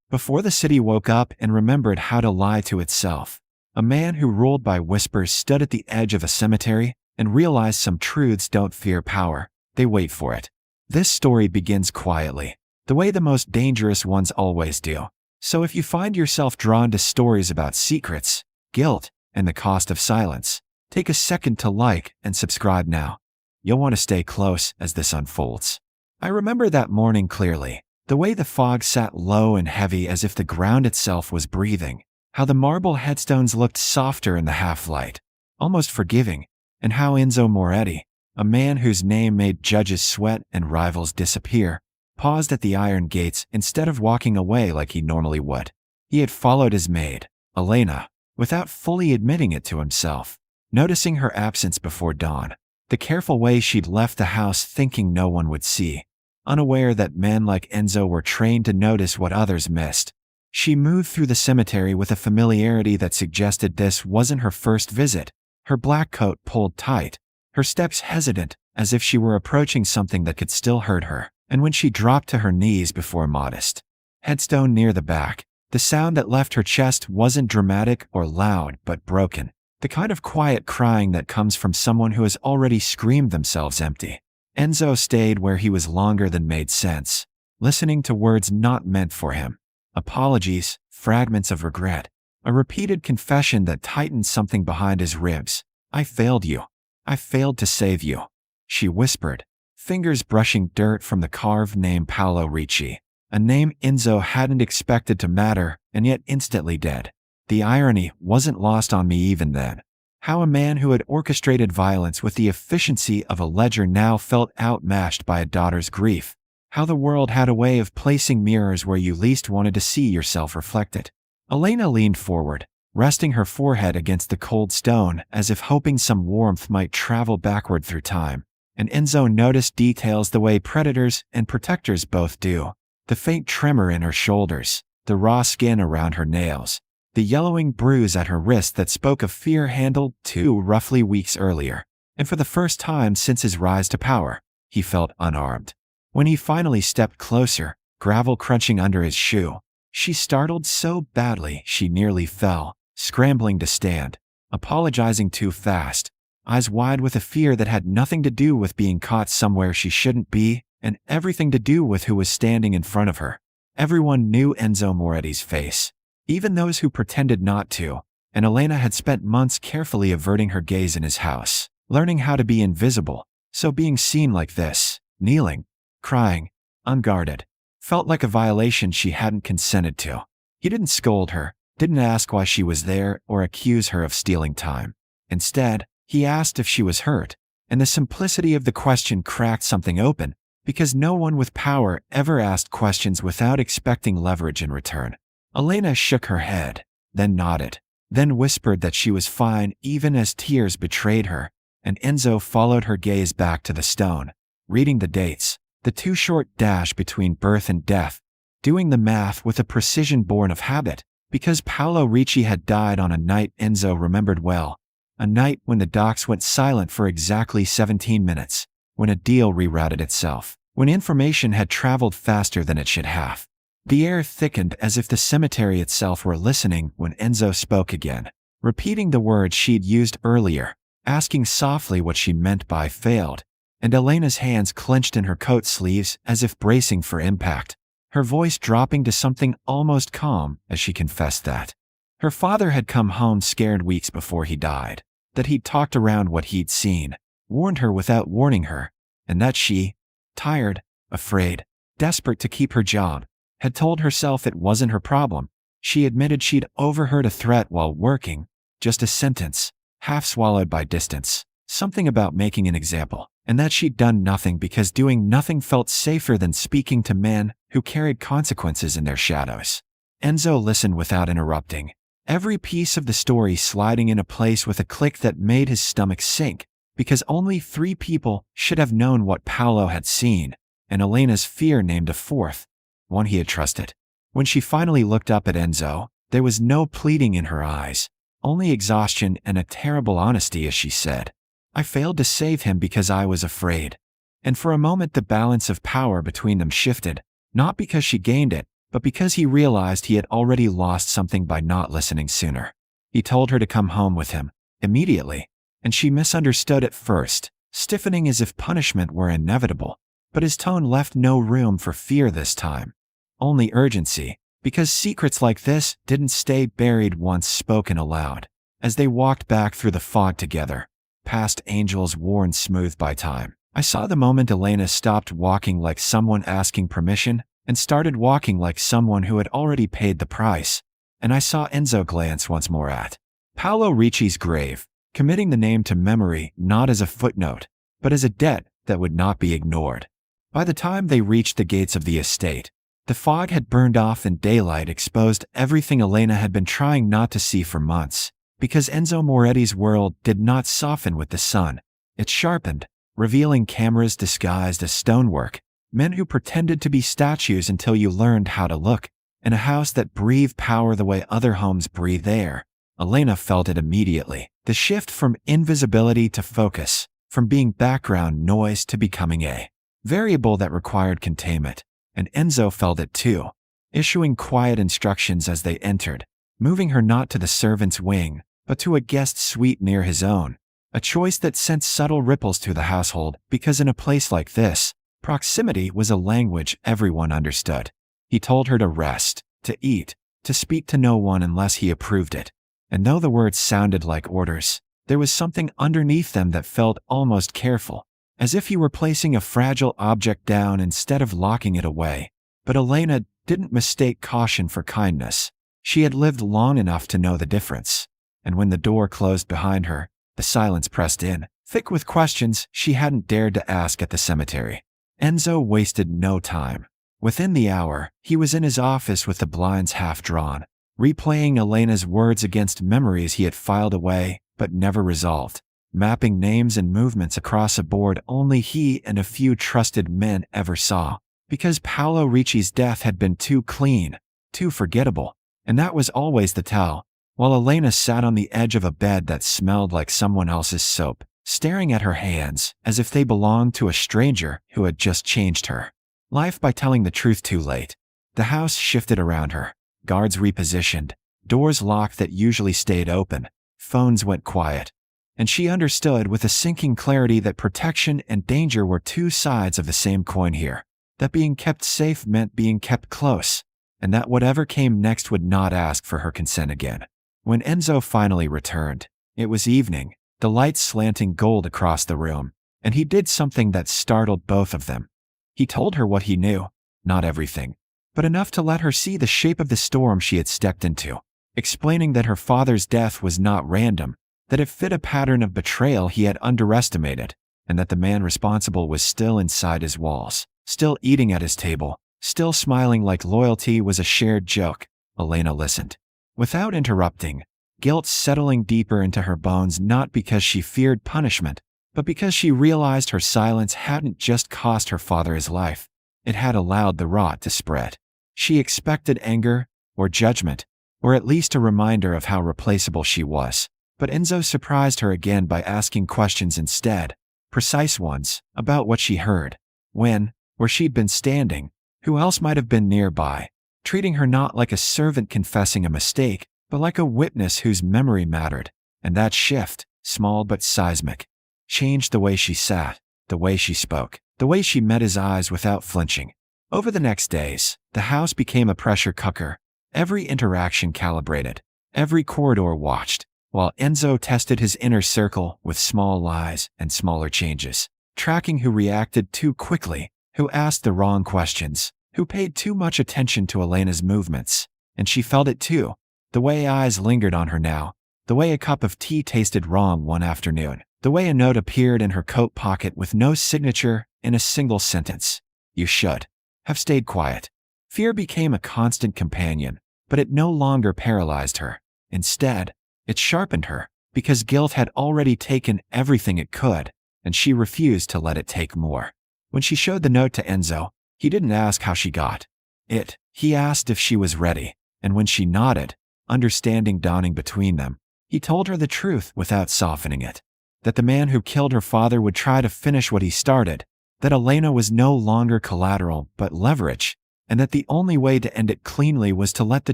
Before the city woke up and remembered how to lie to itself, a man who ruled by whispers stood at the edge of a cemetery and realized some truths don't fear power, they wait for it. This story begins quietly, the way the most dangerous ones always do. So if you find yourself drawn to stories about secrets, guilt, and the cost of silence, take a second to like and subscribe now. You'll want to stay close as this unfolds. I remember that morning clearly, the way the fog sat low and heavy as if the ground itself was breathing, how the marble headstones looked softer in the half-light, almost forgiving, and how Enzo Moretti, a man whose name made judges sweat and rivals disappear, paused at the iron gates instead of walking away like he normally would. He had followed his maid, Elena, without fully admitting it to himself, noticing her absence before dawn, the careful way she'd left the house thinking no one would see, unaware that men like Enzo were trained to notice what others missed. She moved through the cemetery with a familiarity that suggested this wasn't her first visit, her black coat pulled tight, her steps hesitant, as if she were approaching something that could still hurt her. And when she dropped to her knees before a modest headstone near the back, the sound that left her chest wasn't dramatic or loud but broken, the kind of quiet crying that comes from someone who has already screamed themselves empty. Enzo stayed where he was longer than made sense, listening to words not meant for him. Apologies, fragments of regret, a repeated confession that tightened something behind his ribs. I failed you. I failed to save you, she whispered, fingers brushing dirt from the carved name Paolo Ricci, a name Enzo hadn't expected to matter and yet instantly did. The irony wasn't lost on me even then. How a man who had orchestrated violence with the efficiency of a ledger now felt outmatched by a daughter's grief. How the world had a way of placing mirrors where you least wanted to see yourself reflected. Elena leaned forward, resting her forehead against the cold stone as if hoping some warmth might travel backward through time. And Enzo noticed details the way predators and protectors both do. The faint tremor in her shoulders, the raw skin around her nails, the yellowing bruise at her wrist that spoke of fear handled 2 roughly weeks earlier. And for the first time since his rise to power, he felt unarmed. When he finally stepped closer, gravel crunching under his shoe, she startled so badly she nearly fell, scrambling to stand, apologizing too fast, eyes wide with a fear that had nothing to do with being caught somewhere she shouldn't be, and everything to do with who was standing in front of her. Everyone knew Enzo Moretti's face, even those who pretended not to, and Elena had spent months carefully averting her gaze in his house, learning how to be invisible, so being seen like this, kneeling, crying, unguarded, felt like a violation she hadn't consented to. He didn't scold her, didn't ask why she was there or accuse her of stealing time. Instead, he asked if she was hurt, and the simplicity of the question cracked something open, because no one with power ever asked questions without expecting leverage in return. Elena shook her head, then nodded, then whispered that she was fine even as tears betrayed her, and Enzo followed her gaze back to the stone, reading the dates, the too short dash between birth and death, doing the math with a precision born of habit, because Paolo Ricci had died on a night Enzo remembered well, a night when the docks went silent for exactly 17 minutes, when a deal rerouted itself, when information had traveled faster than it should have. The air thickened as if the cemetery itself were listening when Enzo spoke again, repeating the words she'd used earlier, asking softly what she meant by failed, and Elena's hands clenched in her coat sleeves as if bracing for impact, her voice dropping to something almost calm as she confessed that her father had come home scared weeks before he died, that he'd talked around what he'd seen, warned her without warning her, and that she, tired, afraid, desperate to keep her job, had told herself it wasn't her problem. She admitted she'd overheard a threat while working, just a sentence, half swallowed by distance, something about making an example, and that she'd done nothing because doing nothing felt safer than speaking to men who carried consequences in their shadows. Enzo listened without interrupting, every piece of the story sliding into place with a click that made his stomach sink, because only 3 people should have known what Paolo had seen, and Elena's fear named a 4th, one he had trusted. When she finally looked up at Enzo, there was no pleading in her eyes, only exhaustion and a terrible honesty as she said, I failed to save him because I was afraid. And for a moment the balance of power between them shifted, not because she gained it, but because he realized he had already lost something by not listening sooner. He told her to come home with him, immediately, and she misunderstood at first, stiffening as if punishment were inevitable, but his tone left no room for fear this time. Only urgency, because secrets like this didn't stay buried once spoken aloud. As they walked back through the fog together, past angels worn smooth by time, I saw the moment Elena stopped walking like someone asking permission and started walking like someone who had already paid the price, and I saw Enzo glance once more at Paolo Ricci's grave, committing the name to memory not as a footnote, but as a debt that would not be ignored. By the time they reached the gates of the estate, the fog had burned off and daylight exposed everything Elena had been trying not to see for months, because Enzo Moretti's world did not soften with the sun. It sharpened, revealing cameras disguised as stonework, men who pretended to be statues until you learned how to look, and a house that breathed power the way other homes breathe air. Elena felt it immediately, the shift from invisibility to focus, from being background noise to becoming a variable that required containment, and Enzo felt it too, issuing quiet instructions as they entered, moving her not to the servant's wing, but to a guest suite near his own, a choice that sent subtle ripples through the household because in a place like this, proximity was a language everyone understood. He told her to rest, to eat, to speak to no one unless he approved it, and though the words sounded like orders, there was something underneath them that felt almost careful, as if he were placing a fragile object down instead of locking it away. But Elena didn't mistake caution for kindness. She had lived long enough to know the difference. And when the door closed behind her, the silence pressed in, thick with questions she hadn't dared to ask at the cemetery. Enzo wasted no time. Within the hour, he was in his office with the blinds half drawn, replaying Elena's words against memories he had filed away but never resolved, mapping names and movements across a board only he and a few trusted men ever saw, because Paolo Ricci's death had been too clean, too forgettable, and that was always the tell, while Elena sat on the edge of a bed that smelled like someone else's soap, staring at her hands as if they belonged to a stranger who had just changed her life by telling the truth too late. The house shifted around her, guards repositioned, doors locked that usually stayed open, phones went quiet, and she understood with a sinking clarity that protection and danger were two sides of the same coin here, that being kept safe meant being kept close, and that whatever came next would not ask for her consent again. When Enzo finally returned, it was evening, the lights slanting gold across the room, and he did something that startled both of them. He told her what he knew, not everything, but enough to let her see the shape of the storm she had stepped into, explaining that her father's death was not random, that it fit a pattern of betrayal he had underestimated, and that the man responsible was still inside his walls, still eating at his table, still smiling like loyalty was a shared joke. Elena listened, without interrupting, guilt settling deeper into her bones not because she feared punishment, but because she realized her silence hadn't just cost her father his life, it had allowed the rot to spread. She expected anger, or judgment, or at least a reminder of how replaceable she was. But Enzo surprised her again by asking questions instead, precise ones, about what she heard, when, where she'd been standing, who else might have been nearby, treating her not like a servant confessing a mistake, but like a witness whose memory mattered. And that shift, small but seismic, changed the way she sat, the way she spoke, the way she met his eyes without flinching. Over the next days, the house became a pressure cooker, every interaction calibrated, every corridor watched, while Enzo tested his inner circle with small lies and smaller changes, tracking who reacted too quickly, who asked the wrong questions, who paid too much attention to Elena's movements. And she felt it too, the way eyes lingered on her now, the way a cup of tea tasted wrong one afternoon, the way a note appeared in her coat pocket with no signature in a single sentence. You should have stayed quiet. Fear became a constant companion, but it no longer paralyzed her. Instead, it sharpened her, because guilt had already taken everything it could, and she refused to let it take more. When she showed the note to Enzo, he didn't ask how she got it. He asked if she was ready, and when she nodded, understanding dawning between them, he told her the truth without softening it. That the man who killed her father would try to finish what he started, that Elena was no longer collateral but leverage, and that the only way to end it cleanly was to let the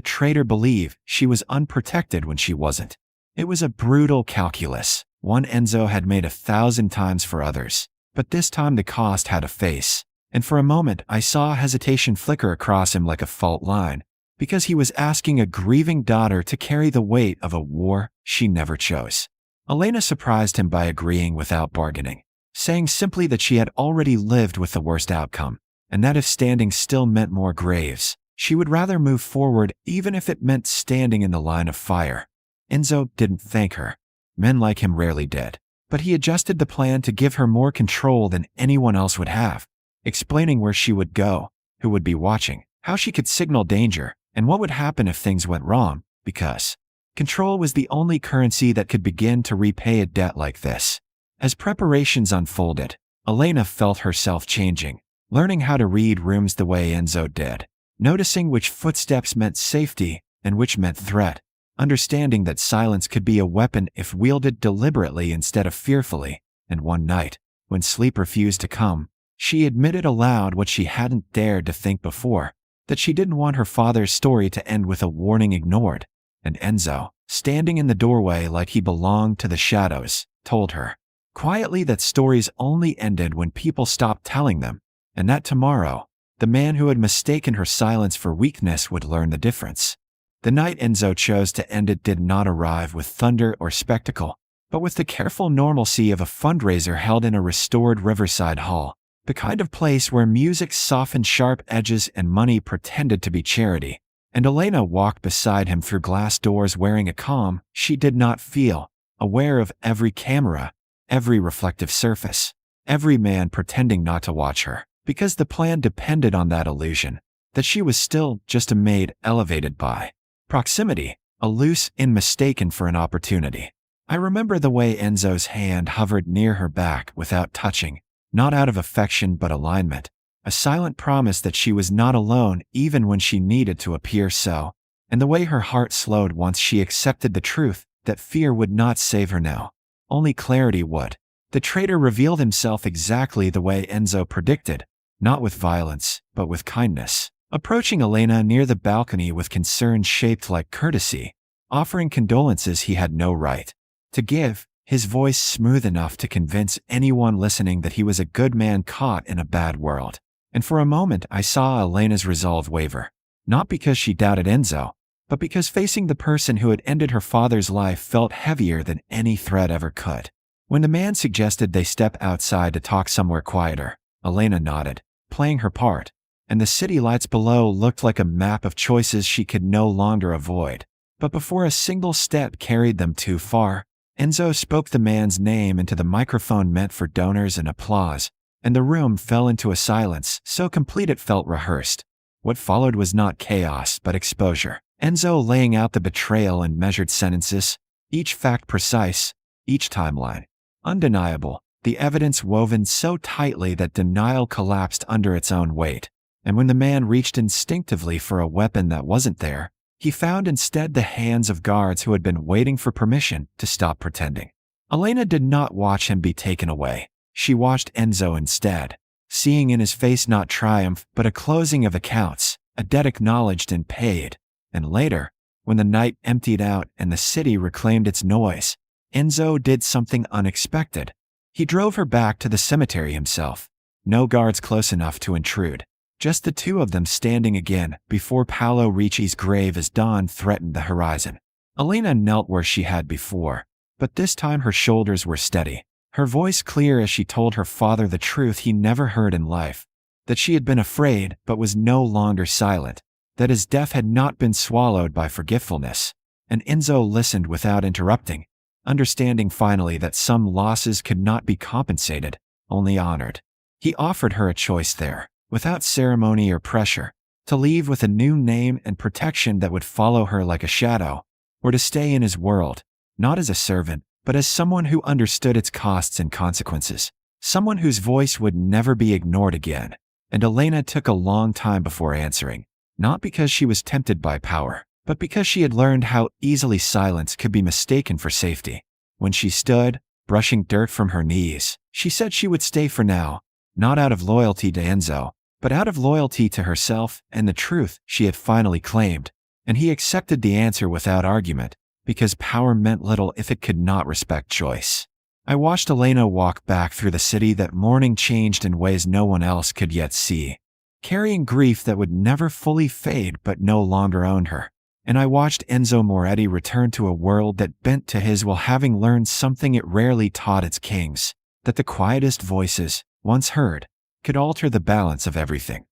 traitor believe she was unprotected when she wasn't. It was a brutal calculus, one Enzo had made 1,000 times for others, but this time the cost had a face, and for a moment I saw hesitation flicker across him like a fault line, because he was asking a grieving daughter to carry the weight of a war she never chose. Elena surprised him by agreeing without bargaining, saying simply that she had already lived with the worst outcome, and that if standing still meant more graves, she would rather move forward even if it meant standing in the line of fire. Enzo didn't thank her. Men like him rarely did. But he adjusted the plan to give her more control than anyone else would have, explaining where she would go, who would be watching, how she could signal danger, and what would happen if things went wrong, because control was the only currency that could begin to repay a debt like this. As preparations unfolded, Elena felt herself changing, learning how to read rooms the way Enzo did, noticing which footsteps meant safety and which meant threat, understanding that silence could be a weapon if wielded deliberately instead of fearfully. And one night, when sleep refused to come, she admitted aloud what she hadn't dared to think before, that she didn't want her father's story to end with a warning ignored. And Enzo, standing in the doorway like he belonged to the shadows, told her quietly that stories only ended when people stopped telling them, and that tomorrow, the man who had mistaken her silence for weakness would learn the difference. The night Enzo chose to end it did not arrive with thunder or spectacle, but with the careful normalcy of a fundraiser held in a restored riverside hall, the kind of place where music softened sharp edges and money pretended to be charity. And Elena walked beside him through glass doors wearing a calm she did not feel, aware of every camera, every reflective surface, every man pretending not to watch her, because the plan depended on that illusion, that she was still just a maid elevated by proximity, a loose in mistaken for an opportunity. I remember the way Enzo's hand hovered near her back without touching, not out of affection but alignment, a silent promise that she was not alone even when she needed to appear so, and the way her heart slowed once she accepted the truth that fear would not save her now. Only clarity would. The traitor revealed himself exactly the way Enzo predicted, not with violence, but with kindness. Approaching Elena near the balcony with concern shaped like courtesy, offering condolences he had no right to give, his voice smooth enough to convince anyone listening that he was a good man caught in a bad world. And for a moment I saw Elena's resolve waver, not because she doubted Enzo, but because facing the person who had ended her father's life felt heavier than any threat ever could. When the man suggested they step outside to talk somewhere quieter, Elena nodded, playing her part, and the city lights below looked like a map of choices she could no longer avoid. But before a single step carried them too far, Enzo spoke the man's name into the microphone meant for donors and applause, and the room fell into a silence so complete it felt rehearsed. What followed was not chaos but exposure. Enzo laying out the betrayal in measured sentences, each fact precise, each timeline undeniable, the evidence woven so tightly that denial collapsed under its own weight. And when the man reached instinctively for a weapon that wasn't there, he found instead the hands of guards who had been waiting for permission to stop pretending. Elena did not watch him be taken away. She watched Enzo instead, seeing in his face not triumph but a closing of accounts, a debt acknowledged and paid. And later, when the night emptied out and the city reclaimed its noise, Enzo did something unexpected. He drove her back to the cemetery himself. No guards close enough to intrude. Just the two of them standing again before Paolo Ricci's grave as dawn threatened the horizon. Elena knelt where she had before, but this time her shoulders were steady, her voice clear as she told her father the truth he never heard in life, that she had been afraid but was no longer silent, that his death had not been swallowed by forgetfulness. And Enzo listened without interrupting, understanding finally that some losses could not be compensated, only honored. He offered her a choice there, without ceremony or pressure, to leave with a new name and protection that would follow her like a shadow, or to stay in his world, not as a servant, but as someone who understood its costs and consequences, someone whose voice would never be ignored again. And Elena took a long time before answering, not because she was tempted by power, but because she had learned how easily silence could be mistaken for safety. When she stood, brushing dirt from her knees, she said she would stay for now, not out of loyalty to Enzo, but out of loyalty to herself and the truth she had finally claimed. And he accepted the answer without argument, because power meant little if it could not respect choice. I watched Elena walk back through the city that morning, changed in ways no one else could yet see, carrying grief that would never fully fade but no longer owned her. And I watched Enzo Moretti return to a world that bent to his while having learned something it rarely taught its kings, that the quietest voices, once heard, could alter the balance of everything.